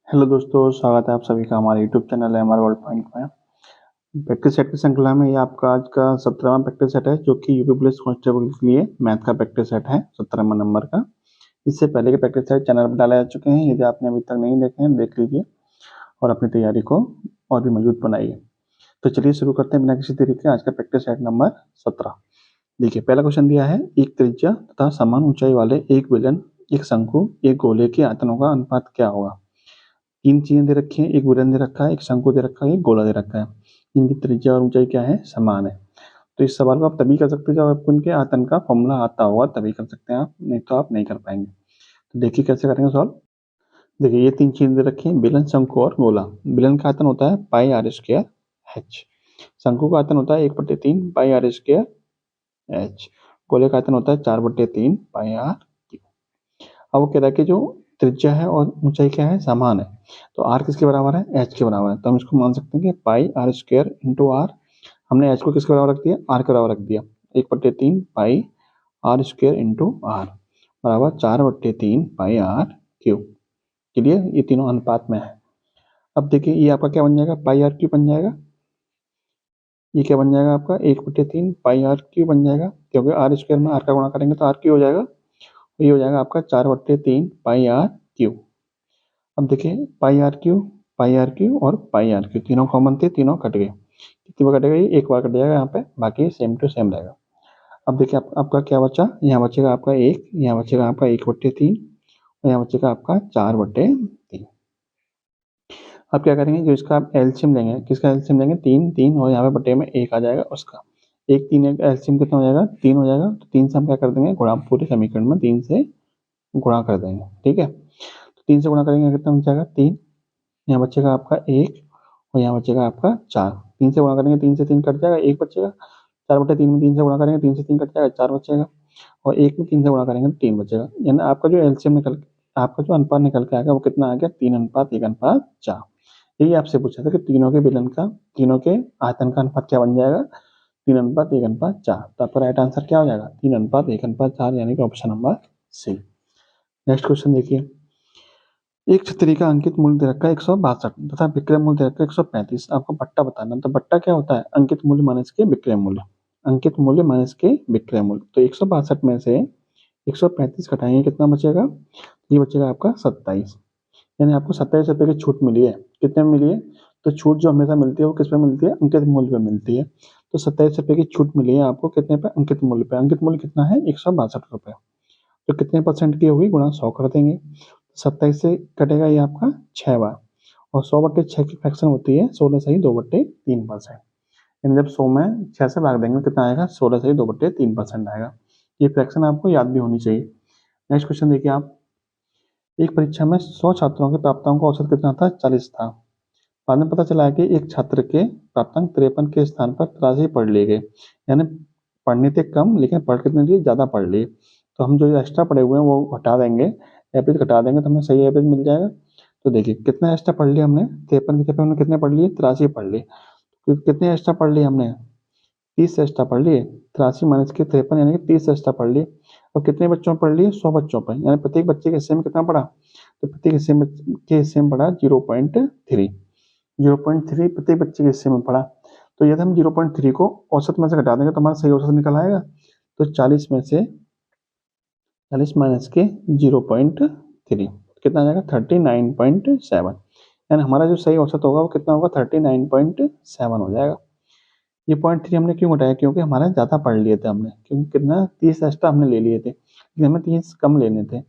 Hello दोस्तों, स्वागत है आप सभी का हमारे YouTube channel MR world point में। प्रैक्टिस सेट की श्रृंखला में ये आपका आज का 17वां प्रैक्टिस सेट है, जो कि यूपी पुलिस कांस्टेबल के लिए मैथ का प्रैक्टिस सेट है 17वां नंबर का। इससे पहले के प्रैक्टिस सेट चैनल पर डाले जा चुके हैं, यदि आपने अभी तक नहीं देखे हैं देख लीजिए और अपनी तैयारी को और भी मजबूत बनाइए। तो चलिए शुरू करते हैं बिना किसी देरी के आज का प्रैक्टिस सेट नंबर 17। देखिए, पहला क्वेश्चन दिया है, एक त्रिज्या तथा समान ऊंचाई वाले एक बेलन, एक शंकु, एक गोले के आयतनों का अनुपात क्या होगा। तीन चीजें दे रखी हैं, एक बेलन दे रखा है, एक शंकु दे रखा है, एक गोला दे रखा है। इनकी त्रिज्या और ऊंचाई क्या है, समान है। तो इस सवाल को आप तभी कर सकते हैं जब आपको इनके आयतन का फॉर्मूला आता होगा, तभी कर सकते हैं आप, नहीं तो आप नहीं कर पाएंगे। तो देखिए कैसे करेंगे सॉल्व। देखिए, ये तीन चीजें दे रखी हैं, बेलन, शंकु और गोला। बेलन का आयतन होता है पाई आर स्क्वायर एच। शंकु का आयतन होता है 1/3 पाई आर स्क्वायर एच। गोले का आयतन होता है 4/3 पाई आर क्यू। अब वो कह रहा है कि जो त्रिज्या है और ऊंचाई क्या है, समान है। तो आर किसके बराबर है, एच के बराबर है। तो हम इसको मान सकते हैं कि पाई आर स्क्वायर इंटू आर। हमने एच को किसके बराबर रख दिया, आर के बराबर रख दिया। 1/3 पाई आर स्क्वायर इंटू आर बराबर 4/3 पाई आर क्यू। क्लियर, ये तीनों अनुपात में है। अब देखिए, ये आपका क्या बन जाएगा, पाई आर क्यू बन जाएगा। ये क्या बन जाएगा आपका, 1/3 पाई आर क्यू बन जाएगा, क्योंकि आर स्क्वायर में आर का गुणा करेंगे तो आर क्यू हो जाएगा। ये हो जाएगा आपका 4/3 पाई आर क्यू। अब देखिए, पाई आर क्यू और पाई आर क्यू तीनों कॉमन थे, तीनों कट गए। कितनी बार कटेगा, ये एक बार कट जाएगा यहाँ पे, बाकी सेम टू सेम रहेगा। अब देखिए आपका क्या बचा, यहाँ बचेगा आपका एक, यहाँ बचेगा आपका 1/3 और यहाँ बचेगा आपका 4/3। अब क्या करेंगे, जो इसका आप एलसीएम लेंगे, किसका एलसीएम लेंगे, 3 3 और यहाँ पे बटे में 1 आ जाएगा उसका। 1 3 एलसीएम कितना हो जाएगा, 3 हो जाएगा। तो 3 से हम क्या कर देंगे, गुणा, पूरे समीकरण में 3 से गुणा कर देंगे। ठीक है, तो 3 से गुणा करेंगे कितना बन जाएगा, 3। यहाँ बचेगा आपका 1 और यहाँ बचेगा आपका 4। 3 से गुणा करेंगे, 3 से 3 कट जाएगा, 1 बचेगा। 4/3 में 3 से गुणा करेंगे, 3 से 3 कट जाएगा, 4 बचेगा। और 1 में 3 से गुणा करेंगे तो 3 बचेगा। यानी आपका जो एलसीएम निकल, आपका जो अनुपात निकल के आएगा वो कितना आ गया, 3:1:4। यही आपसे पूछा था कि तीनों के बेलन का, तीनों के आयतन का अनुपात क्या बन जाएगा, 3:1:4। तो आपका राइट आंसर क्या हो जाएगा, 3:1:4, यानी कि option number C. Next question देखिए, एक छतरी का अंकित मूल्य दे रखा है 162 तथा विक्रय मूल्य दे रखा है 135। आपको बट्टा बताना। तो बट्टा क्या होता है, अंकित मूल्य माइनस के विक्रय मूल्य, अंकित मूल्य माइनस के विक्रय मूल्य। तो 162 में से 135 घटाएंगे, कितना बचेगा, ये बचेगा आपका 27। यानी आपको 27 रुपये की छूट मिली है। कितने में मिली है, तो छूट जो हमेशा मिलती है वो किस पे मिलती है, अंकित मूल्य पे मिलती है। तो 27 रुपये की छूट मिली है आपको, कितने पे, अंकित मूल्य पे। अंकित मूल्य कितना है, 162 रुपये। तो कितने परसेंट की होगी, गुणा 100 कर देंगे। 27 से कटेगा ये आपका 6 बार, और 100/6 की फ्रैक्शन होती है 16 सही 2/3%। यानी जब 100 में 6 से भाग देंगे कितना आएगा, 16 सही 2/3% आएगा। ये फ्रैक्शन आपको याद भी होनी चाहिए। नेक्स्ट क्वेश्चन देखिए आप, एक परीक्षा में 100 छात्रों के प्राप्तांक का औसत कितना था, 40 था। बाद में पता चला कि एक छात्र के प्राप्तांक 53 के स्थान पर 83 पढ़ लिए गए। यानी पढ़ने थे कम, लेकिन पढ़ कितने लिए, ज़्यादा पढ़ लिए। तो हम जो एक्स्ट्रा पढ़े हुए हैं वो हटा देंगे, एवरेज घटा देंगे तो हमें सही एवरेज मिल जाएगा। तो देखिए कितना एक्स्ट्रा पढ़ लिया हमने, 53 की जगह हमने कितने पढ़ लिए, 83 पढ़ लिए। तो कितने एक्स्ट्रा पढ़ लिए हमने, 30 एक्स्ट्रा पढ़ लिए। 83 माइनस के 53 यानी कि 30 एक्स्ट्रा पढ़ लिए। और कितने बच्चों पर पढ़ लिए, 100 बच्चों पर। यानी प्रत्येक बच्चे के हिस्से में कितना पढ़ा, तो प्रत्येक हिस्से में पढ़ा 0.3। 0.3 प्रत्येक बच्चे के हिस्से में पढ़ा। तो यदि हम 0.3 को औसत में से घटा देंगे तो हमारा सही औसत निकल आएगा। तो 40 में से 40 माइनस के 0.3 कितना आ जाएगा, 39.7। यानी हमारा जो सही औसत होगा वो कितना होगा, 39.7 हो जाएगा। ये 0.3 हमने क्यों घटाया, क्योंकि हमारे ज़्यादा पढ़ लिए थे हमने, क्योंकि कितना 30 एक्स्ट्रा हमने ले लिए थे, लेकिन हमें 30 कम लेने थे।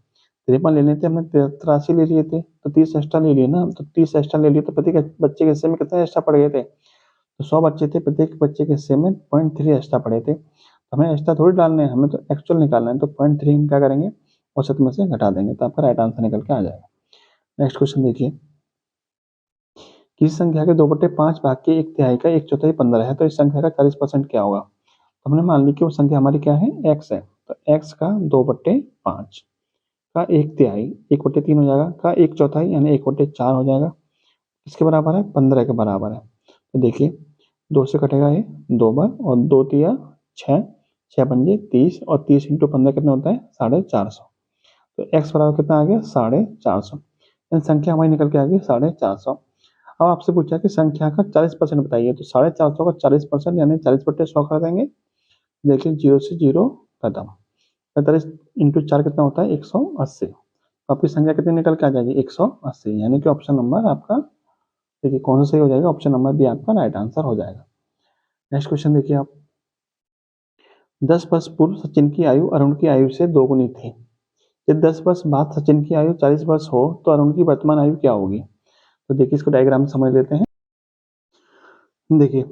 53 लेने थे, हमने 83 ले लिए थे, तो 30 एक्स्ट्रा ले लिए ना। तो 30 एक्स्ट्रा ले लिए तो प्रत्येक बच्चे के हिस्से में कितने एक्स्ट्रा पड़ गए थे, तो 100 बच्चे थे, प्रत्येक बच्चे के हिस्से में 0.3 एक्स्ट्रा पड़े थे। तो हमें एक्स्ट्रा थोड़ी डालने हैं, हमें तो एक्चुअल निकालना है। तो 0.3 हम क्या करेंगे, औसत में से घटा देंगे, तो आपका राइट आंसर निकल के आ जाएगा। नेक्स्ट क्वेश्चन देखिए, किसी संख्या के 2/5 भाग के 1/3 का 1/4 15 है, तो इस संख्या का 40% क्या होगा। तो हमने मान ली कि वो संख्या हमारी क्या है, x है। तो x का 2/5 का 1/3, 1/3 हो जाएगा, का 1/4 यानी 1/4 हो जाएगा। इसके बराबर है, 15 के बराबर है। तो देखिए 2 से कटेगा ये 2 बार, और 2 तिया 6, 6 पंजे 30, और 30 इंटू 15 कितना होता है, 450। तो x बराबर कितना आ गया, 450। इन संख्या हमारी निकल के आ गई 450। अब आपसे पूछा कि संख्या का 40% बताइए, तो 450 का 40% यानी 40/100 कर देंगे। देखिए 0 से 0 खत्म, 45 इंटू 4 कितना होता है 180। तो आपकी संख्या कितनी निकल के आ जाएगी 180, यानी कि ऑप्शन नंबर आपका देखिए कौन सा सही हो जाएगा, ऑप्शन नंबर बी आपका राइट आंसर हो जाएगा। नेक्स्ट क्वेश्चन देखिए आप, 10 वर्ष पूर्व सचिन की आयु अरुण की आयु से दोगुनी थी। यदि 10 वर्ष बाद सचिन की आयु 40 वर्ष हो तो अरुण की वर्तमान आयु क्या होगी। तो देखिए इसको डायग्राम समझ लेते हैं। देखिए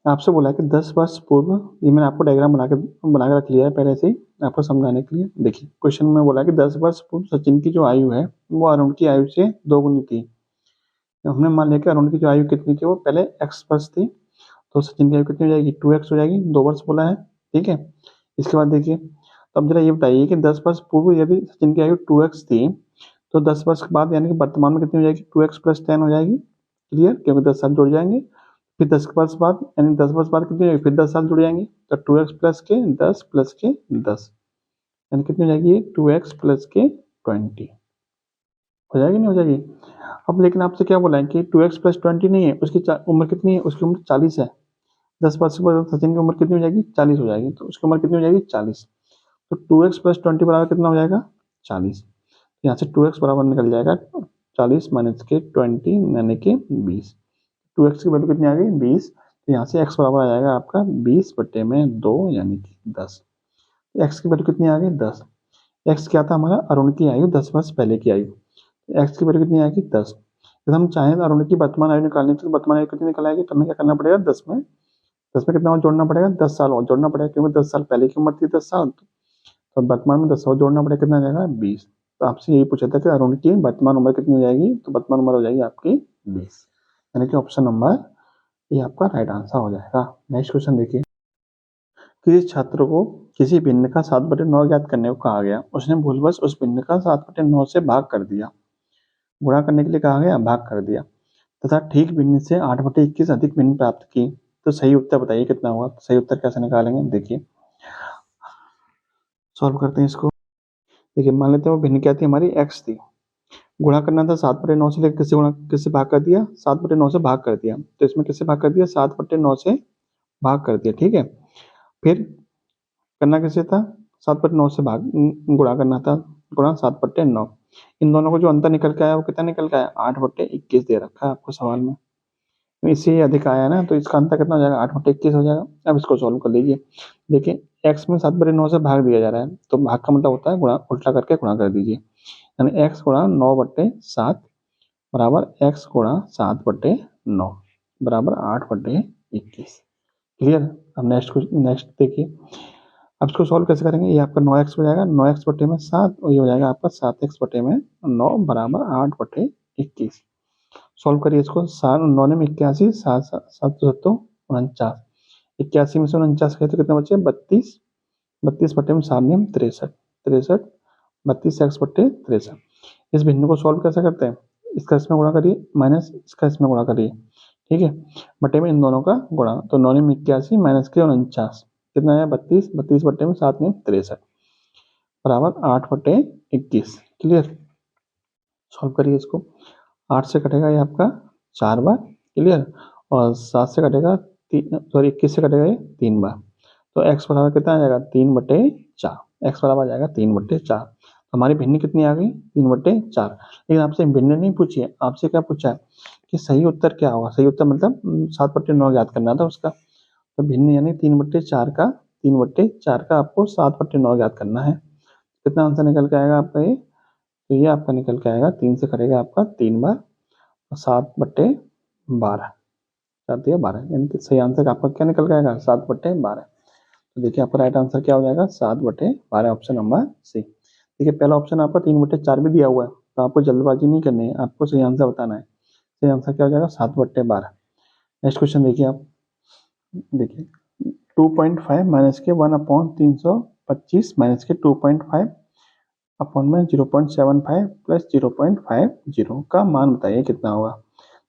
आपसे बोला है कि 10 वर्ष पूर्व, ये मैंने आपको डायग्राम बना के रख लिया है पहले से ही आपको समझाने के लिए। देखिए क्वेश्चन में बोला है कि 10 वर्ष पूर्व सचिन की जो आयु है वो अरुण की आयु से दोगुनी थी। हमने मान लिया कि अरुण की जो आयु कितनी थी, वो पहले x वर्ष थी, तो सचिन की आयु कितनी हो जाएगी 2x हो जाएगी, 2 वर्ष बोला है, ठीक है। इसके बाद देखिए, तो अब जरा ये बताइए कि 10 वर्ष पूर्व यदि सचिन की आयु 2x थी, तो 10 वर्ष के बाद यानी कि वर्तमान में कितनी हो जाएगी 2x प्लस 10 हो जाएगी। क्लियर, क्योंकि 10 साल जुड़ जाएंगे। फिर 10 वर्ष बाद यानी 10 वर्ष बाद कितनी हो जाएगी, फिर 10 साल जुड़ जाएंगे, तो 2x प्लस के 10 प्लस के 10 यानी कितनी हो जाएगी 2x प्लस के 20 हो जाएगी, नहीं हो जाएगी। अब लेकिन आपसे क्या बोला है कि 2x प्लस 20 नहीं है, उसकी उम्र कितनी है, उसकी उम्र 40 है। 10 वर्ष के बाद सचिन की उम्र कितनी हो जाएगी 40 हो जाएगी, तो उसकी उम्र कितनी हो जाएगी 40। तो 2x प्लस 20 बराबर कितना हो जाएगा 40। यहाँ से 2x बराबर निकल जाएगा 40 माइनस के 20 यानी कि 20। 2x की वैल्यू कितनी आ गई 20, तो यहाँ से x बराबर आ जाएगा आपका 20/2 यानी कि 10। x की वैल्यू कितनी आ गई 10। x क्या था हमारा, अरुण की आयु 10 वर्ष पहले की आयु, x की वैल्यू कितनी आएगी 10। यदि हम चाहें तो अरुण की वर्तमान आयु निकालनी, तो वर्तमान आयु कितनी निकल आएगी, तो हमें क्या करना पड़ेगा 10 में कितना और जोड़ना पड़ेगा 10 साल और जोड़ना पड़ेगा, क्योंकि 10 साल पहले की उम्र थी 10 साल, तो वर्तमान में 10 और जोड़ना पड़ेगा, कितना आ जाएगा 20। तो आपसे यही पूछा था कि अरुण की वर्तमान उम्र कितनी हो जाएगी, तो वर्तमान उम्र हो जाएगी आपकी 20, यानी कि ऑप्शन नंबर ये आपका राइट आंसर हो जाएगा। नेक्स्ट क्वेश्चन देखिए, किसी छात्र को किसी भिन्न का 7/9 ज्ञात करने को कहा गया, उसने भूलवश उस भिन्न का 7/9 से भाग कर दिया। गुणा करने के लिए कहा गया, भाग कर दिया, तथा ठीक भिन्न से 8/21 अधिक भिन्न प्राप्त की, तो सही उत्तर बताइए कितना होगा। तो सही उत्तर कैसे निकालेंगे, देखिए सॉल्व करते हैं इसको। देखिए मान लेते हैं वो भिन्न क्या थी हमारी x थी, गुणा करना था 7/9 से, लेकर किससे भाग कर दिया 7/9 से भाग कर दिया, तो इसमें किससे भाग कर दिया 7/9 से भाग कर दिया, ठीक है। फिर करना कैसे था 7/9 से भाग गुणा करना था, गुणा 7/9। इन दोनों को जो अंतर निकल के आया वो कितना निकल के आया 8/21 दे रखा है आपको सवाल में, इससे अधिक आया ना, तो इसका अंतर कितना हो जाएगा 8/21 हो जाएगा। अब इसको सॉल्व कर लीजिए। देखिए x में 7/9 से भाग दिया जा रहा है, तो भाग का मतलब होता है गुणा, उल्टा करके गुणा कर दीजिए, यानी x गुणा 9/7 बराबर x गुणा 7/9 बराबर 8/21। क्लियर। अब नेक्स्ट देखिए, अब इसको सॉल्व कैसे करेंगे, ये आपका 9x हो जाएगा, 9x बटे में 7 और ये हो जाएगा आपका 7x बटे में 9 बराबर 8/21। सॉल्व करिए इसको, 9 में 81, 7 81 में से 49 गए तो कितना बचे 32, 32 बटे में 7 में 63, 63 32x/63। इस भिन्न को सॉल्व कैसे करते हैं, इसका इसमें गुणा करिए माइनस इसका इसमें गुणा करिए, ठीक है, बटे में इन दोनों का गुणा, तो 9 में 81 माइनस के 49 कितना आया 32, 32 बटे में 7 में 63 बराबर 8/21। क्लियर। सॉल्व करिए इसको, 8 से कटेगा ये आपका 4 बार, क्लियर, और 7 से कटेगा 21 से कटेगा ये 3 बार, तो x बराबर कितना आ जाएगा 3/4, x बराबर आ जाएगा 3/4। हमारी भिन्न कितनी आ गई 3/4। लेकिन आपसे भिन्न नहीं पूछी है, आपसे क्या पूछा है कि सही उत्तर क्या होगा, सही उत्तर मतलब 7/9 ज्ञात करना था उसका, तो भिन्न यानी 3/4 का आपको 7/9 ज्ञात करना है। कितना आंसर निकल के आएगा आपका ये, तो ये आपका निकल के आएगा 3 से करेगा आपका 3 बार, 7/12, 7×12 यानी कि सही आंसर आपका क्या निकल के आएगा 7/12। तो देखिए आपका राइट आंसर क्या हो जाएगा 7/12, ऑप्शन नंबर सी। देखिए पहला ऑप्शन आपका 3/4 भी दिया हुआ है, तो आपको जल्दबाजी नहीं करनी है, आपको सही आंसर बताना है। सही आंसर क्या हो जाएगा 7/12। नेक्स्ट क्वेश्चन देखिए आप, देखिए 2.5 माइनस के 1/325 माइनस के 2.5 अपॉन में 0.75 प्लस 0.50 का मान बताइए कितना होगा।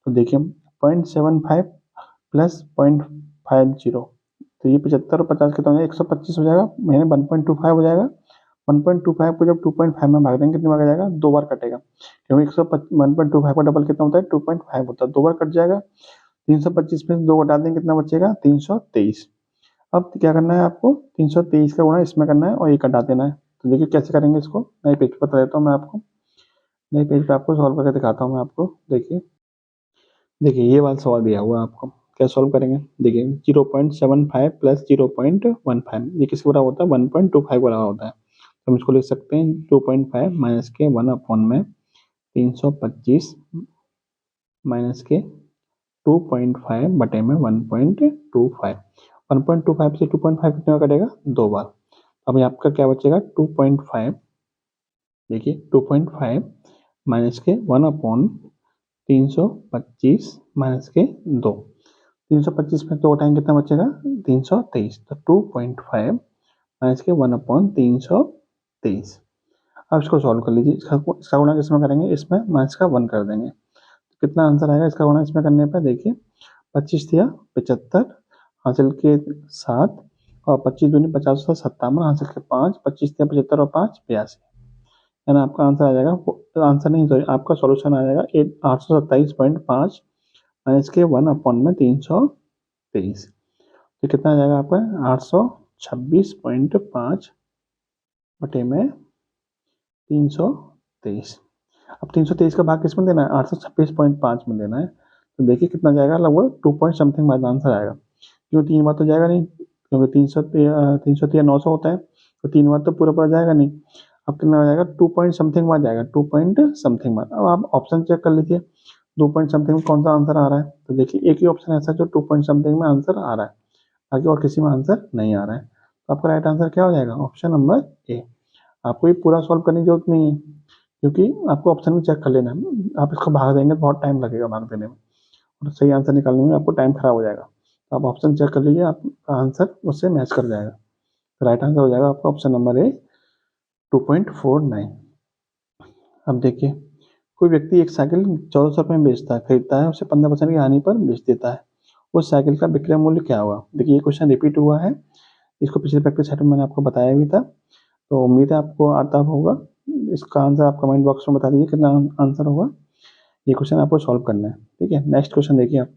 तो देखिए 0.75 प्लस 0.50, तो ये 75 और 50 कितना हो जाएगा 125 हो जाएगा, मैंने 1.25 हो जाएगा, 1.25 को जब 2.5 में भाग देंगे कितनी बार जाएगा, 2 बार कटेगा, क्योंकि 1.25 का डबल कितना होता है, 2.5 होता है, 2 बार कट जाएगा। 325 में से 2 घटा देंगे कितना बचेगा, 323। अब क्या करना है आपको, 323 का गुणा इसमें करना है और ये कटा देना है। तो देखिए कैसे करेंगे इसको, नए पेज पर बता देता हूँ मैं आपको, नए पेज पे आपको सॉल्व करके दिखाता हूँ मैं आपको। देखिए देखिए ये वाला सवाल दिया हुआ है आपको, क्या सॉल्व करेंगे। देखिए 0.75 प्लस 0.15 ये किसके बराबर होता है, 1.25 बराबर होता है। तो हम इसको लिख सकते हैं 2.5 माइनस के 1 अपॉन में 325 माइनस के 2.5 बटे में 1.25। 1.25 से 2.5 कितने बार कटेगा, 2 बार। अब ये आपका क्या बचेगा 2.5, देखिए 2.5 माइनस के 1 अपॉन 325 माइनस के 2, 325 में 2 टाइम कितना बचेगा, 323। तो 2.5 माइनस के 1 अपॉन 323। अब इसको सॉल्व कर लीजिए, इसका गुणा किसमें करेंगे, इसमें माइनस का 1 कर देंगे। तो कितना आंसर आएगा इसका गुणा इसमें करने पर, देखिए 25 दिया 75, हासिल के 7 और 25 दूनी 50 57, हासिल के 5, 25 दिया 75 और 5 82, यानी आपका आंसर आ जाएगा, आंसर नहीं सॉरी आपका सॉल्यूशन आ जाएगा 827.5 माइनस के 1 अपॉन में 323। तो कितना आ जाएगा आपका 826.5 बटे में 323। अब 323 का भाग किस में देना है, 826.5 में देना है। तो देखिए कितना जाएगा, लगभग 2 पॉइंट समथिंग बाद आंसर आएगा, क्यों 3 बार तो जाएगा नहीं, क्योंकि 300 900 होता है, तो 3 बार तो पूरा पूरा जाएगा नहीं। अब कितना हो जाएगा, 2 पॉइंट समथिंग बाद जाएगा, 2 पॉइंट समथिंग बाद। अब आप ऑप्शन चेक कर लीजिए 2 पॉइंट समथिंग में कौन सा आंसर आ रहा है। तो देखिए एक ही ऑप्शन ऐसा जो 2 पॉइंट समथिंग में आंसर आ रहा है, बाकी और किसी में आंसर नहीं आ रहा है। तो आपका राइट आंसर क्या हो जाएगा, ऑप्शन नंबर ए। आपको ये पूरा सॉल्व करने की जरूरत नहीं है, क्योंकि आपको ऑप्शन में चेक कर लेना है। आप इसको भाग देंगे तो बहुत टाइम लगेगा भाग देने में, और सही आंसर निकालने में आपको टाइम खराब हो जाएगा। तो आप ऑप्शन चेक कर लीजिए, आपका आंसर उससे मैच कर जाएगा। तो राइट आंसर हो जाएगा आपका ऑप्शन नंबर ए 2.49। अब देखिए कोई व्यक्ति एक साइकिल 1400 रुपये में बेचता है, खरीदता है, उसे 15% की हानि पर बेच देता है, उस साइकिल का विक्रय मूल्य क्या हुआ। देखिए ये क्वेश्चन रिपीट हुआ है, इसको पिछले प्रैक्टिस सेट में मैंने आपको बताया भी था, तो उम्मीद है आपको आता होगा। इसका आंसर आप कमेंट बॉक्स में बता दीजिए कितना आंसर होगा। ये क्वेश्चन आपको सॉल्व करना है, ठीक है। नेक्स्ट क्वेश्चन देखिए आप,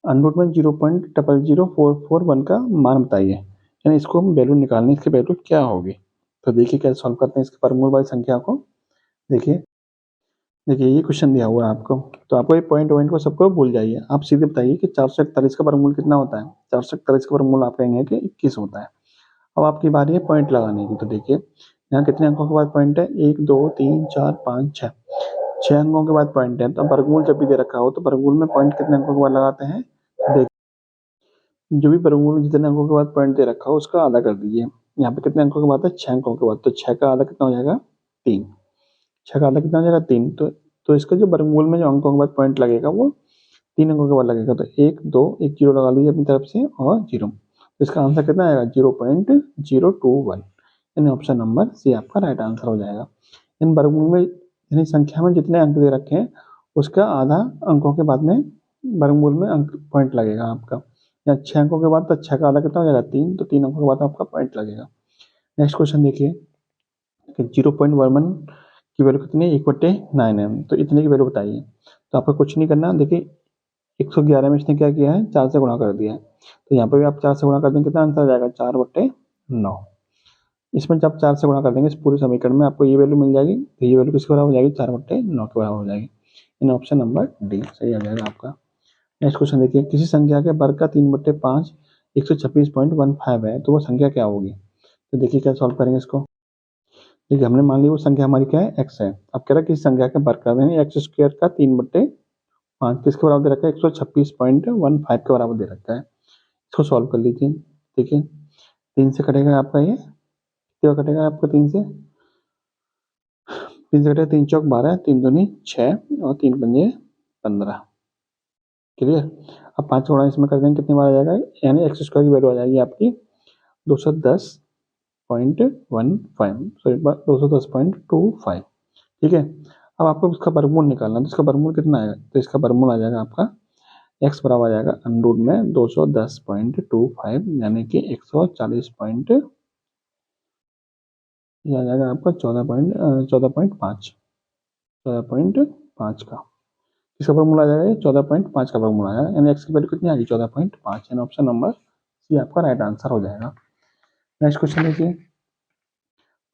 अंडर रूट में 0.00441 का मान बताइए, यानी इसको हम वैल्यू निकालनी, इसकी वैल्यू क्या होगी। तो देखिए कैसे सॉल्व करते हैं इसके वर्गमूल वाली संख्या को। देखिए देखिए ये क्वेश्चन दिया हुआ है आपको, तो आपको ये पॉइंट वॉइंट को सबको भूल जाइए, आप सीधे बताइए कि 441 का वर्गमूल कितना होता है। 441 का वर्गमूल आप कहेंगे कि 21 होता है। अब आपकी बारी है पॉइंट लगाने की। तो देखिए यहाँ कितने अंकों के बाद पॉइंट है, 1 2 3 4 5 6, 6 अंकों के बाद पॉइंट है। तो वर्गमूल जब भी दे रखा हो तो वर्गमूल में पॉइंट कितने अंकों के बाद लगाते हैं, देख जो भी वर्गमूल में जितने अंकों के बाद पॉइंट दे रखा हो उसका आधा कर दीजिए। यहाँ पे कितने अंकों के बाद है, 6 अंकों के बाद, तो 6 का आधा कितना हो जाएगा, 3। 6 का आधा कितना हो जाएगा, 3। तो इसका जो वर्गमूल में जो अंकों के बाद पॉइंट लगेगा वो 3 अंकों के बाद लगेगा। तो 1 2 एक जीरो लगा लीजिए अपनी तरफ से और 0, तो इसका आंसर कितना आएगा 0.021, यानी ऑप्शन नंबर सी आपका राइट आंसर हो जाएगा। इन वर्गमूल में यानी संख्या में जितने अंक दे रखे हैं उसका आधा अंकों के बाद में वर्गमूल में अंक पॉइंट लगेगा आपका। या 6 अंकों के बाद, तो 6 का आधा कितना हो जाएगा 3, तो 3 अंकों के बाद आपका पॉइंट लगेगा। नेक्स्ट क्वेश्चन देखिए कि 0.11 की वैल्यू कितनी है, 1/9 है, तो इतने की वैल्यू बताइए। तो आपको कुछ नहीं करना, देखिए 111 में इसने क्या किया है, 4 से गुणा कर दिया है, तो यहाँ पे भी आप 4 से गुणा कर देंगे कितना आंसर आ जाएगा, 4/9। इसमें जब 4 से गुणा कर देंगे इस पूरे समीकरण में आपको ये वैल्यू मिल जाएगी, तो ये वैल्यू किसके बराबर हो जाएगी, 4/9 के बराबर हो जाएगी। इन ऑप्शन नंबर डी सही आ जाएगा आपका। नेक्स्ट क्वेश्चन देखिए, किसी संख्या के वर्ग का 3/5 126.15 है, तो वो संख्या क्या होगी। तो देखिए क्या सॉल्व करेंगे इसको। देखिए हमने मान ली वो संख्या हमारी क्या है, एक्स है। अब कह रहा है किसी संख्या के वर्ग का एक्स स्क्वायर का 3/5 किसके बराबर दे रखा है, 126.15 के बराबर दे रखा है। इसको सॉल्व कर लीजिए। देखिए 3 से कटेगा आपका ये, कितना कटेगा आपका 3 से कटेगा, 3 चौक 12, 3 दूनी 6 और 3 पंजे 15। क्लियर। अब 5 गुणा इसमें कर देंगे कितनी बार आ जाएगा, यानी एक्स स्क्वायर की वैल्यू आ जाएगी आपकी 210.15 सॉरी 210.25। ठीक है। अब आपको इसका वर्गमूल निकालना है, तो इसका वर्गमूल कितना आएगा, तो इसका वर्गमूल आ जाएगा आपका एक्स बराबर आ जाएगा अंडर रूट में 210.25, यानी कि 140 ये आ जाएगा आपका 14.5 का। इसका फॉर्मूला आ जाएगा ये 14.5 का फॉर्मूला आएगा, यानी एक्स की वैल्यू कितनी आ गई 14.5, यानी ऑप्शन नंबर सी आपका राइट आंसर हो जाएगा। नेक्स्ट क्वेश्चन देखिए,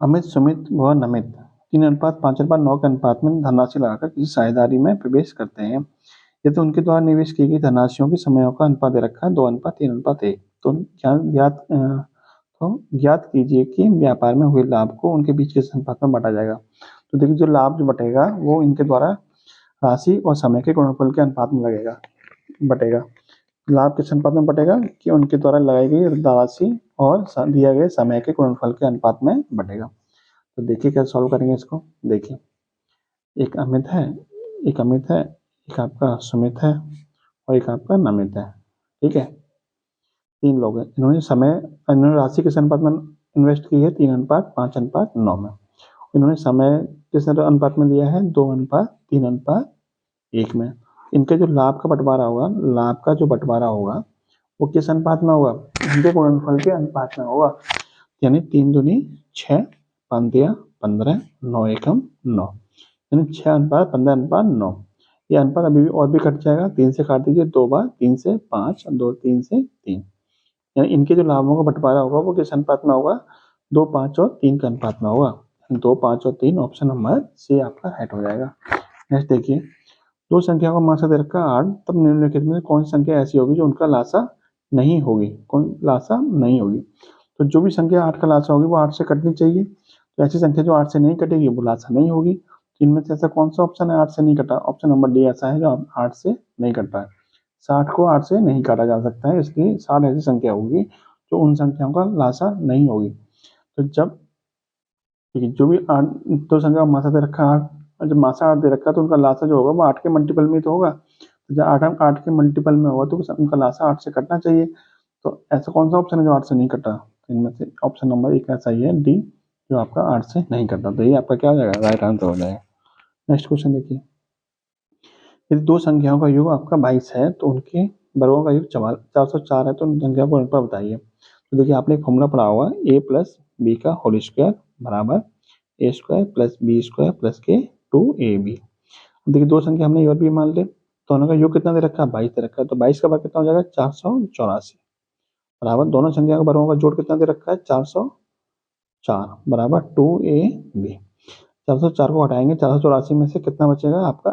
अमित, सुमित व नमित 3:5:9 के अनुपात में धनराशि लगाकर किसी साझेदारी में प्रवेश करते हैं। यदि उनके द्वारा निवेश की गई धनराशियों की समयों का अनुपात दे रखा है 2:3:1, तो ज्ञात कीजिए कि व्यापार में हुए लाभ को उनके बीच किस अनुपात में बांटा जाएगा। तो देखिए, जो लाभ जो बटेगा वो इनके द्वारा राशि और समय के गुणनफल के अनुपात में बटेगा। लाभ किस अनुपात में बटेगा कि उनके द्वारा लगाई गई राशि और दिया गए समय के गुणनफल के अनुपात में बटेगा। तो देखिए कैसे सॉल्व करेंगे इसको। देखिए, एक अमित है, एक आपका सुमित है और एक आपका नमित है। ठीक है, 3 लोग हैं। इन्होंने राशि किस अनुपात में इन्वेस्ट की है 3:5:9 में। इन्होंने समय किस अनुपात में दिया है 2:3:1 में। इनके जो लाभ का बंटवारा होगा वो किस अनुपात में होगा, इनके गुणनफल के अनुपात में होगा। यानी 3 दूनी 6, 5 दिया 15, 9 एकम 9, यानी 6:15:9। ये अनुपात अभी भी और भी कट जाएगा, 3 से काट दीजिए 2 बार, 3 से 5, 2 3 से 3, यानी इनके जो लाभों का बंटवारा होगा वो किस अनुपात में होगा 2, 5 और 3 के अनुपात में होगा। 2, 5 और 3 ऑप्शन नंबर सी आपका राइट हो जाएगा। नेक्स्ट देखिए, दो संख्याओं का मासा दे रखा 8, तब निम्नलिखित में कौन सी संख्या ऐसी होगी जो उनका लासा नहीं होगी। तो जो भी संख्या 8 का लासा होगी वो 8 से कटनी चाहिए। तो ऐसी संख्या जो 8 से नहीं कटेगी वो लासा नहीं होगी। तो इनमें से ऐसा कौन सा ऑप्शन है 8 से नहीं कटा, ऑप्शन नंबर डी ऐसा है जो 8 से नहीं कट रहा है। 60 को 8 से नहीं काटा जा सकता है, इसलिए 60 ऐसी संख्या होगी जो उन संख्याओं का लासा नहीं होगी। तो जब जो भी 8 दो संख्या का मासा दे रखा 8, जब मासा 8 दे रखा है तो उनका लासा जो होगा वो 8 के मल्टीपल में तो होगा। तो जब 8 के मल्टीपल में होगा तो उनका लासा 8 से कटना चाहिए। तो ऐसा कौन सा ऑप्शन है जो 8 से नहीं कटा, तो इनमें से ऑप्शन नंबर एक ऐसा ही है डी, जो आपका 8 से नहीं कटा। तो ये आपका क्या हो जाएगा, राइट आंसर हो जाएगा। नेक्स्ट क्वेश्चन देखिए, यदि दो संख्याओं का योग आपका 22 है तो उनके वर्गों का योग 404 है, तो उन संख्या को पर बताइए। तो देखिए, आपने एक फॉर्मूला पढ़ा होगा a प्लस बी का होल स्क्वायर बराबर a square plus B square plus के 2ab। देखिए, दो संख्या हमने और भी मान ले, तो दोनों का योग कितना दे रखा है 22 दे रखा है, तो 22 का वर्ग कितना हो जाएगा 484 बराबर दोनों संख्या के वर्गों का जोड़ कितना दे रखा है 404 बराबर 2ab। 404 को हटाएंगे, 484 में से कितना बचेगा आपका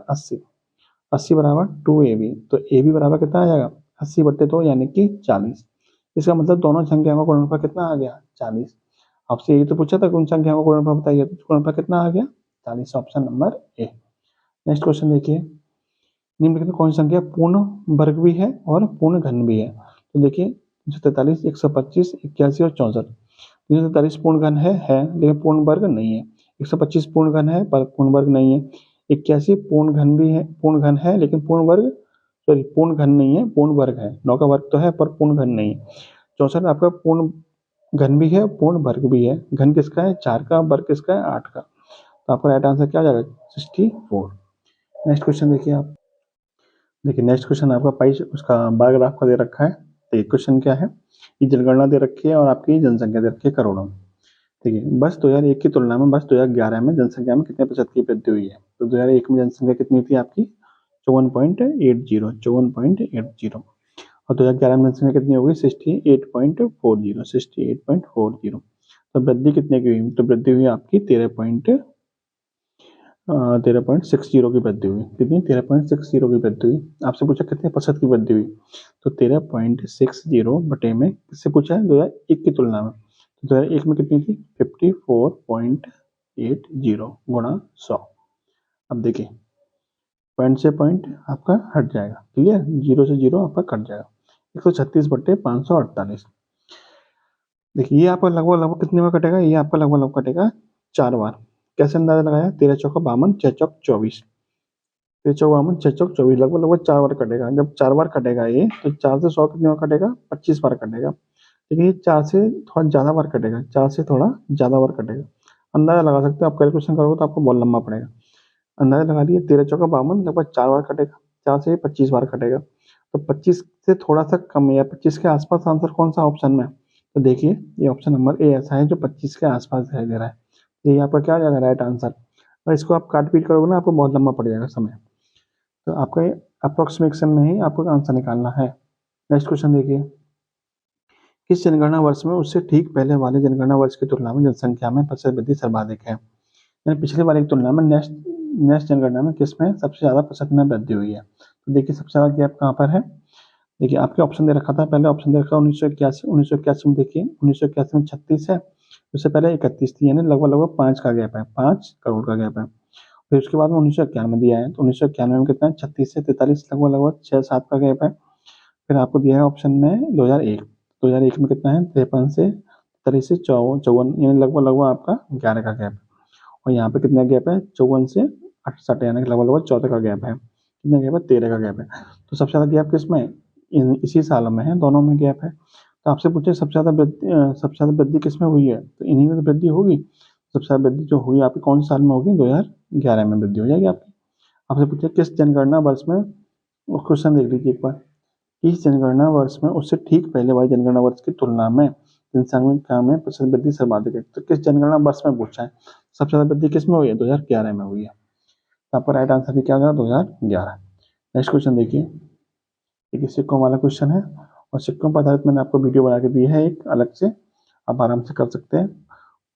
80 बराबर 2ab। तो ab बराबर कितना आ जाएगा 80/2 यानी कि 40। इसका मतलब दोनों संख्याओं का गुणनफल कितना आ गया 40। आपसे यही तो पूछा था कि उन संख्याओं का गुणनफल बताइए, तो गुणनफल कितना आ गया 40, option number A. Next question देखिए, निम्नलिखित में कौन सी संख्या पूर्ण वर्ग भी है और पूर्ण घन भी है। तो देखिए 343, 125, 81 और 64। 343 पूर्ण घन है लेकिन पूर्ण वर्ग नहीं है। 125 पूर्ण घन है पर पूर्ण वर्ग नहीं है। 81 पूर्ण घन है लेकिन पूर्ण घन नहीं है, पूर्ण वर्ग है। 9 का वर्ग तो है पर पूर्ण घन नहीं है। 64 आपका पूर्ण घन भी है, पूर्ण वर्ग भी है। घन किसका है 4 का, वर्ग किसका है 8 का। तो आपका राइट आंसर क्या हो जाएगा 64। नेक्स्ट क्वेश्चन देखिए आप, देखिए नेक्स्ट क्वेश्चन आपका उसका बार ग्राफ का दे रखा है। तो ये क्वेश्चन क्या है, ये जनगणना दे रखी है और आपकी जनसंख्या दे रखी है करोड़ों में। देखिए, वर्ष 2001 की तुलना में वर्ष 2011 में जनसंख्या में कितने प्रतिशत की वृद्धि हुई है। तो 2001 में जनसंख्या कितनी थी आपकी 54.80 और 2011 में जनसंख्या कितनी होगी 68.40। तो वृद्धि कितने की हुई, तो वृद्धि हुई आपकी 13.60 की वृद्धि हुई। कितनी 13.60 की वृद्धि हुई। आपसे पूछा कितने प्रतिशत की वृद्धि हुई, तो 13.60 बटे में किससे पूछा है 2001 की तुलना में। तो 2001 में कितनी थी 54.80 गुणा 100। अब देखिए, पॉइंट से पॉइंट आपका हट जाएगा, क्लियर, 0 से 0 आपका कट जाएगा। 136/548। देखिए, ये आपका लगभग कितने बार कटेगा, ये आपका लगभग कटेगा 4 बार। कैसे अंदाजा लगाया 13 चौका 52, 6 चौक 24, 13 चौक 52, 6 चौक 24, लगभग 4 बार कटेगा। जब 4 बार कटेगा ये, तो 4 से 100 कितने बार कटेगा 25 बार कटेगा। लेकिन ये 4 से थोड़ा ज़्यादा बार कटेगा, 4 से थोड़ा ज़्यादा बार कटेगा। अंदाजा लगा सकते हो आप, कैलकुलेशन करोगे तो आपको बहुत लंबा पड़ेगा। अंदाजा लगा लिए 13 चौका 52 लगभग 4 बार कटेगा, 4 से 25 बार कटेगा। तो 25 से थोड़ा सा कम है या 25 के आसपास आंसर कौन सा ऑप्शन में है, तो देखिए ये ऑप्शन नंबर ए ऐसा है जो 25 के आसपास दिखाई दे रहा है। ये आपका क्या हो जाएगा राइट आंसर। और इसको आप काट पीट करोगे ना आपको बहुत लंबा पड़ जाएगा समय। तो आपका अप्रोक्सीमेशन में ही आपको आंसर निकालना है। नेक्स्ट क्वेश्चन देखिए, किस जनगणना वर्ष में उससे ठीक पहले वाले जनगणना वर्ष की तुलना में जनसंख्या में प्रतिशत वृद्धि सर्वाधिक है। यानी पिछले वाले की तुलना में नेक्स्ट नेक्स्ट जनगणना में किसमें सबसे ज्यादा प्रतिशत में वृद्धि हुई है। तो देखिए सबसे ज्यादा गैप कहाँ पर है। देखिए आपके ऑप्शन दे रखा था, पहले ऑप्शन दे रखा 1981 में। देखिए 1981 में 36 है, उससे पहले 31 थी, यानी लगभग लगभग 5 का गैप है, 5 करोड़ का गैप है। फिर उसके बाद में 1991 दिया है, तो 1991 में कितना है 36 से 43, लगभग लगभग 6-7 का गैप है। फिर आपको दिया है ऑप्शन में 2001 में कितना है 53 से 43 से 54, यानी लगभग लगभग आपका 11 का गैप है। और यहाँ पे कितना गैप है 54 से 68, यानी लगभग लगभग 14 का गैप है। कितना गैप है 13 का गैप है। तो सबसे ज्यादा गैप किस में, इसी साल में है, दोनों में गैप है। तो आपसे पूछे सबसे ज्यादा वृद्धि किस में हुई है, तो इन्हीं में तो वृद्धि होगी। सबसे ज्यादा वृद्धि जो हुई आपकी कौन से साल में होगी, 2011 में वृद्धि हो जाएगी आपकी। आपसे पूछे किस जनगणना वर्ष में, क्वेश्चन देख लीजिए एक बार, इस जनगणना वर्ष में उससे ठीक पहले वाली जनगणना वर्ष की तुलना में जनसंख्या में प्रतिशत वृद्धि सर्वाधिक है। तो किस जनगणना वर्ष में पूछा है, सबसे ज्यादा वृद्धि किस में हुई है, 2011 में हुई है। तो आपका राइट आंसर भी क्या होगा 2011। नेक्स्ट क्वेश्चन देखिए, देखिए सिक्कों वाला क्वेश्चन है, और सिक्कों पर आधारित मैंने आपको वीडियो बना के दी है एक अलग से, आप आराम से कर सकते हैं।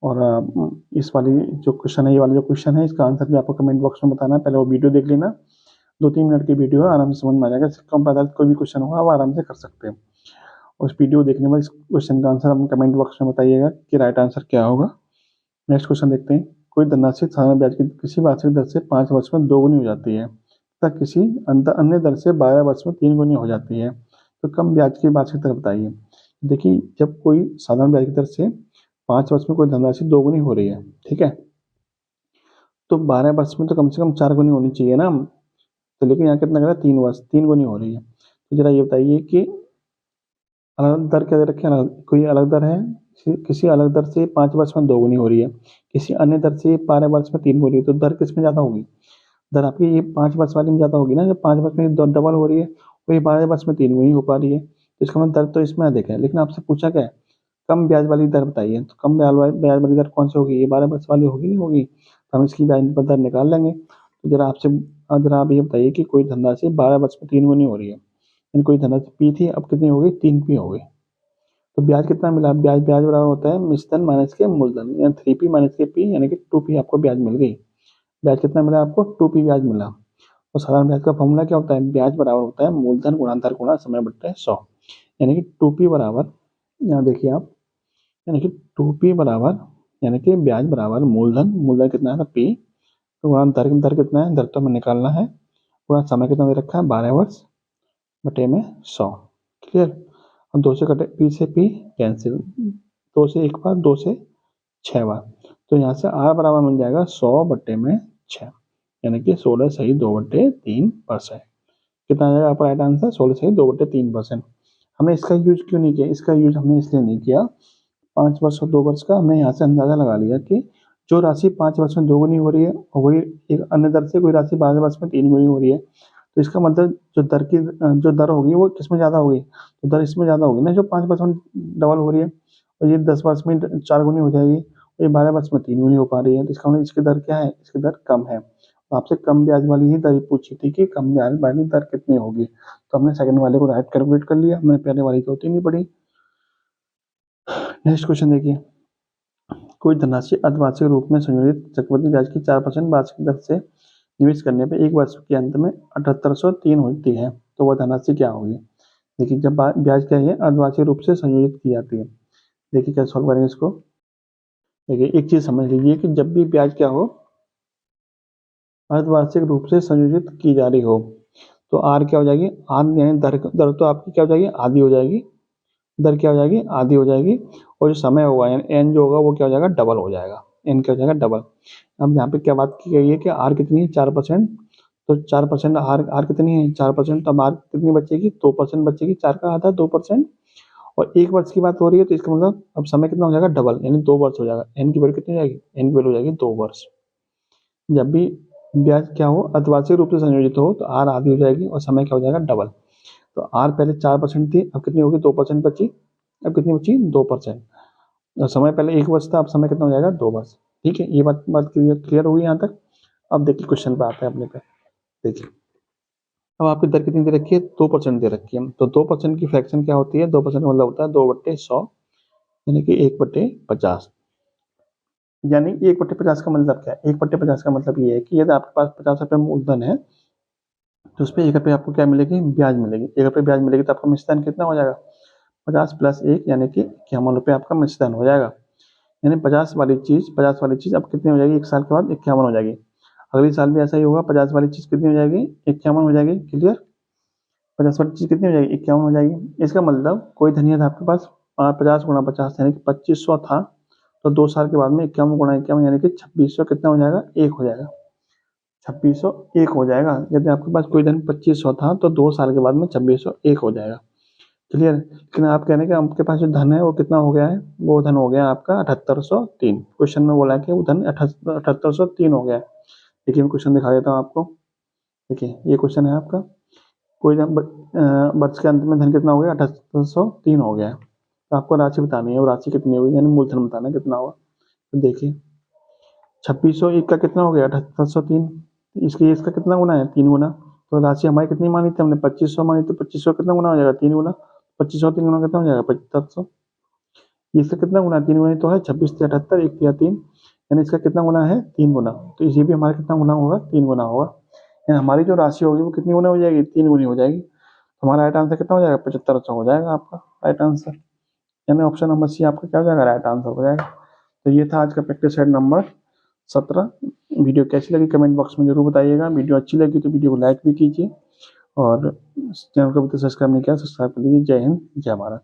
और इस वाली जो क्वेश्चन है, ये वाला जो क्वेश्चन है, इसका आंसर भी आपको कमेंट बॉक्स में बताना है। पहले वो वीडियो देख लेना, 2-3 मिनट की वीडियो है, आराम से समझ में आ जाएगा। सिक्कों पर आधारित कोई भी क्वेश्चन होगा आप आराम से कर सकते हैं। उस वीडियो देखने में इस क्वेश्चन का आंसर आप कमेंट बॉक्स में बताइएगा कि राइट आंसर क्या होगा। नेक्स्ट क्वेश्चन देखते हैं, कोई धनराशि साधारण ब्याज की किसी वार्षिक दर से 5 वर्ष में 2 गुनी हो जाती है तथा किसी अन्य दर से 12 वर्ष में 3 गुनी हो जाती है, तो कम ब्याज की वार्षिक दर बताइए। देखिए जब कोई साधारण ब्याज की दर से 5 वर्ष में कोई धनराशि 2 गुनी हो रही है, ठीक है, तो 12 वर्ष में तो कम से कम 4 गुनी होनी चाहिए ना। तो लेकिन यहाँ कितना कर रहा है 3 वर्ष 3 गुनी हो रही है। तो जरा ये बताइए कि अलग दर क्या दे रखे हैं, कोई अलग दर है, किसी अलग दर से 5 वर्ष में 2 गुनी हो रही है, किसी अन्य दर से 12 वर्ष में 3 गुनी, तो दर किस में ज्यादा होगी, दर आपकी ये 5 वर्ष वाली में ज्यादा होगी ना। जब 5 वर्ष में डबल हो रही है, वही 12 वर्ष में 3 गुनी हो पा रही है, तो इसका मतलब दर तो इसमें अधिक है। लेकिन आपसे पूछा क्या है, कम ब्याज वाली दर बताइए, तो कम ब्याज वाली दर कौन सी होगी, ये 12 वर्ष वाली होगी नहीं होगी, तो हम इसकी ब्याज दर निकाल लेंगे। तो जरा आप ये बताइए कि कोई धनराशि 12 वर्ष में 3 गुनी हो रही है, कोई धनराशि पी थी, अब कितनी हो गई 3 पी हो गई। तो ब्याज कितना मिला, ब्याज बराबर होता है मिश्रधन माइनस के मूलधन, यानी 3p माइनस के p, यानी कि 2p आपको ब्याज मिल गई। ब्याज कितना मिला आपको 2p ब्याज मिला। और साधारण ब्याज का फॉर्मूला क्या होता है, ब्याज बराबर होता है मूलधन गुणांतर गुणा समय बट्टे 100, यानी कि 2p बराबर, यहाँ देखिए आप, यानी कि 2p बराबर, यानी कि ब्याज बराबर मूलधन कितना है p, तो गुणांतर दर कितना है, दर तो हमें निकालना है, गुणा समय कितना दे रखा है 12 वर्ष बटे में 100। क्लियर। और 2 से कटे, पी से पी कैंसिल, 2 से 1 बार, 2 से 6 बार, तो यहाँ से आर बराबर मिल जाएगा 100 बटे में 6, यानी कि 16 सही 2/3%। कितना आ जाएगा आपका राइट आंसर, 16 सही 2/3%। हमने इसका यूज क्यों नहीं किया, इसका यूज हमने इसलिए नहीं किया, 5 वर्ष और 2 वर्ष का हमने यहाँ से अंदाजा लगा लिया कि जो राशि 5 वर्ष में 2 गुनी हो रही है, और वही एक अन्य दर से कोई राशि 12 वर्ष में 3 गुनी हो रही है, तो इसका मतलब जो दर होगी वो किसमें ज्यादा होगी, तो दर इसमें ज्यादा होगी ना, जो 5 वर्ष में डबल हो रही है, और ये 10 वर्ष में 4 गुनी हो जाएगी, और ये 12 वर्ष में 3 गुनी हो पा रही है, तो इसका मतलब इसकी दर क्या है, इसकी दर कम है। तो आपसे कम ब्याज वाली ही दर पूछी थी कि कम ब्याज वाली दर कितनी होगी, तो हमने सेकंड वाले को राइट कैलकुलेट कर लिया, हमने पहले वाली तो होती नहीं पड़ी। नेक्स्ट क्वेश्चन देखिए, कोई धनराशि अर्धवार्षिक रूप में संयोजित चक्रवृद्धि ब्याज की 4% वार्षिक दर से निवेश करने पे 1 वर्ष के अंत में 7803 होती है, तो वह धनराशि क्या होगी। देखिए जब ब्याज क्या है अर्धवार्षिक रूप से संयोजित की जाती है, देखिए क्या सॉल्व करेंगे इसको। देखिए एक चीज समझ लीजिए कि जब भी ब्याज क्या हो अर्धवार्षिक रूप से संयोजित की जा रही हो, तो आर क्या हो जाएगी, आर यानी दर तो आपकी क्या हो जाएगी आधी हो जाएगी, दर क्या हो जाएगी आधी हो जाएगी, और जो समय होगा यानी एन जो होगा वो क्या हो जाएगा डबल हो जाएगा, एन क्या हो जाएगा डबल। अब यहाँ पे क्या बात की गई है कि आर कितनी है 4%, तो 4% आर कितनी है 4%, तो अब आर कितनी बचेगी 2% बचेगी, 4 का आधा 2%, और 1 वर्ष की बात हो रही है, तो इसका मतलब अब समय कितना हो जाएगा डबल, यानी 2 वर्ष हो जाएगा। एन की वैल्यू कितनी हो जाएगी, एन की वैल्यू हो जाएगी 2 वर्ष। जब भी ब्याज क्या हो अर्धवार्षिक रूप से संयोजित हो, तो आर आधी हो जाएगी और समय क्या हो जाएगा डबल। तो आर पहले 4% थी, अब कितनी होगी 2% बची, अब कितनी बची 2%। और समय पहले 1 वर्ष था, अब समय कितना हो जाएगा 2 वर्ष। ठीक है, ये बात क्लियर हुई यहाँ तक। अब देखिए क्वेश्चन पे आते हैं अपने पे। देखिए अब आपकी दर कितनी दे रखी है, 2% दे रखी है। तो 2% की फ्रैक्शन क्या होती है, 2% का मतलब होता है 2/100, यानी कि 1/50। यानी 1/50 का मतलब क्या है, 1/50 का मतलब ये है कि यदि आपके पास 50 रुपये मूलधन है तो उस पर 1 रुपये आपको क्या मिलेगी, ब्याज मिलेगी। 1 रुपये ब्याज मिलेगी तो आपका मिश्रधन कितना हो जाएगा, 50 + 1 यानी कि 51 रुपये आपका मिश्रधन हो जाएगा। यानी 50 वाली चीज़ अब कितनी हो जाएगी, 1 साल के बाद 51 हो जाएगी। अगले साल भी ऐसा ही होगा, 50 वाली चीज़ कितनी हो जाएगी, 51 हो जाएगी। क्लियर, 50 वाली चीज़ कितनी हो जाएगी, 51 हो जाएगी। इसका मतलब कोई धनिया था आपके पास 50 × 50 यानी कि 2500 था, तो 2 साल के बाद में 51 × 51 यानी कि 2600 कितना हो जाएगा, 1 हो जाएगा। 2600 1 हो जाएगा। यदि आपके पास कोई धन 2500 था तो 2 साल के बाद में 2600 1 हो जाएगा। क्लियर, लेकिन आप कह रहे हैं कि आपके पास जो धन है वो कितना हो गया है, वो धन हो गया आपका 7803। क्वेश्चन में बोला है कि वो धन 7803 हो गया है। देखिए मैं क्वेश्चन दिखा देता हूँ आपको। देखिए ये क्वेश्चन है आपका, कोई वर्ष के अंत में धन कितना हो गया, 7803 हो गया है। तो आपको राशि बतानी है, वो राशि कितनी होगी, यानी मूलधन बताना कितना होगा। तो देखिए 2601 का कितना हो गया, 7803। इसका कितना गुना है, 3 गुना। तो राशि हमारी कितनी मानी थी हमने, 2500 मानी, तो 2500 कितना गुना हो जाएगा, 3 गुना। 2500 3 गुना कितना हो जाएगा, 7500। इसका कितना गुना, 3 गुना तो है, 26 × 78 1 × 3, यानी इसका कितना गुना है, 3 गुना। तो इसी भी हमारा कितना गुना होगा, 3 गुना होगा। यानी हमारी जो राशि होगी वो कितनी गुना हो जाएगी, 3 गुनी हो जाएगी। हमारा राइट आंसर कितना हो जाएगा, 7500 हो जाएगा आपका राइट आंसर। यानी ऑप्शन नंबर सी आपका क्या हो जाएगा, राइट आंसर हो जाएगा। तो ये था आज का प्रैक्टिस सेट नंबर 17। वीडियो कैसी लगी कमेंट बॉक्स में जरूर बताइएगा। वीडियो अच्छी लगी तो वीडियो को लाइक भी कीजिए और चैनल को अभी तक सब्सक्राइब नहीं किया, सब्सक्राइब कर लीजिए। जय हिंद, जय भारत।